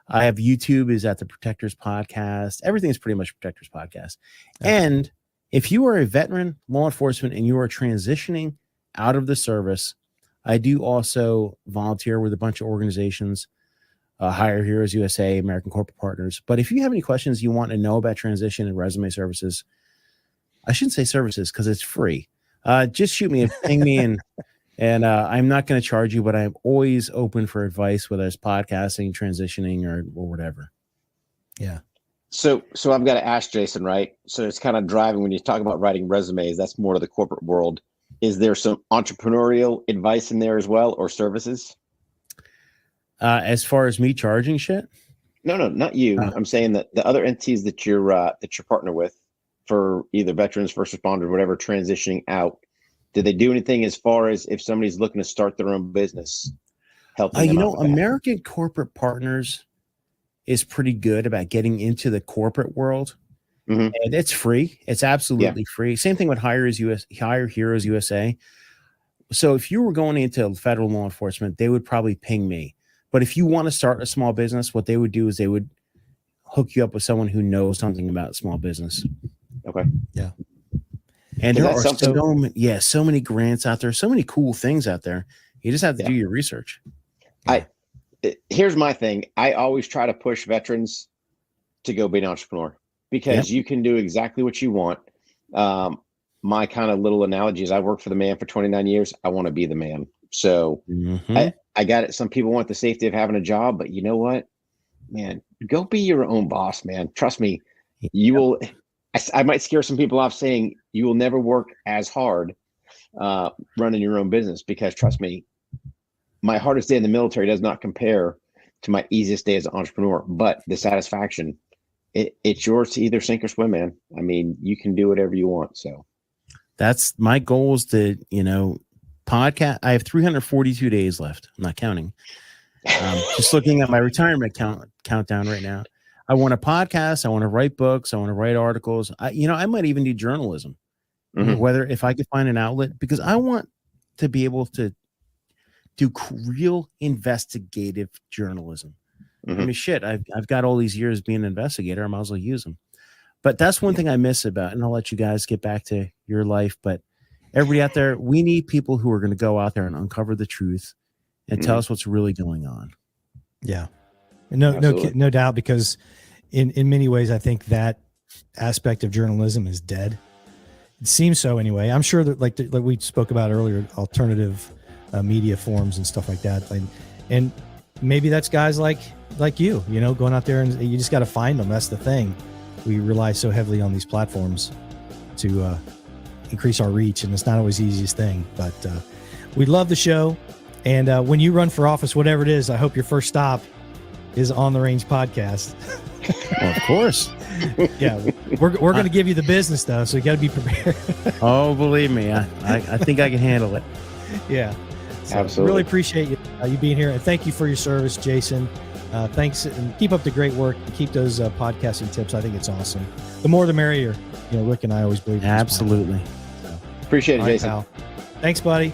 I have YouTube is at the Protectors Podcast. Everything is pretty much Protectors Podcast. Okay. And if you are a veteran, law enforcement, and you are transitioning out of the service, I do also volunteer with a bunch of organizations, Hire Heroes USA, American Corporate Partners. But if you have any questions you want to know about transition and resume services, I shouldn't say services because it's free. Just shoot me, ping me, and I'm not going to charge you, but I'm always open for advice, whether it's podcasting, transitioning, or whatever. Yeah. So I've got to ask Jason, right? So it's kind of driving when you talk about writing resumes. That's more to the corporate world. Is there some entrepreneurial advice in there as well, or services? As far as me charging shit? No, not you. I'm saying that the other entities that you're partner with for either veterans, first responders, whatever, transitioning out. Do they do anything as far as if somebody's looking to start their own business? Helping them American Corporate Partners is pretty good about getting into the corporate world. And it's free. It's absolutely free. Same thing with Hire Heroes USA. So if you were going into federal law enforcement, they would probably ping me. But if you want to start a small business, what they would do is they would hook you up with someone who knows something about small business. Okay. Yeah. And there are so many grants out there, so many cool things out there. You just have to do your research. Here's my thing. I always try to push veterans to go be an entrepreneur, because you can do exactly what you want. My kind of little analogy is I worked for the man for 29 years. I want to be the man. So I got it. Some people want the safety of having a job, but you know what, man, go be your own boss, man. Trust me, you will. I might scare some people off saying you will never work as hard running your own business, because trust me, my hardest day in the military does not compare to my easiest day as an entrepreneur. But the satisfaction, it's yours to either sink or swim, man. I mean, you can do whatever you want. So that's my goal, is to, podcast. I have 342 days left. I'm not counting. Just looking at my retirement countdown right now. I want to podcast. I want to write books. I want to write articles. I might even do journalism, whether if I could find an outlet, because I want to be able to do real investigative journalism. I mean, shit, I've got all these years being an investigator. I might as well use them. But that's one thing I miss about, and I'll let you guys get back to your life. But everybody out there, we need people who are going to go out there and uncover the truth and tell us what's really going on. Yeah, no doubt, because in many ways, I think that aspect of journalism is dead. It seems so anyway. I'm sure that like we spoke about earlier, alternative media forms and stuff like that. And maybe that's guys like you, going out there, and you just got to find them. That's the thing. We rely so heavily on these platforms to increase our reach, and it's not always the easiest thing, but we love the show. And when you run for office, whatever it is, I hope your first stop is On the Range podcast. Well, of course. Yeah, we're going to give you the business though, so you got to be prepared. Oh, believe me, I think I can handle it. Yeah, so absolutely. Really appreciate you being here, and thank you for your service, Jason. Thanks, and keep up the great work, and keep those podcasting tips. I think it's awesome. The more the merrier. Rick and I always believe. Absolutely. Appreciate it, Jason. Pal. Thanks, buddy.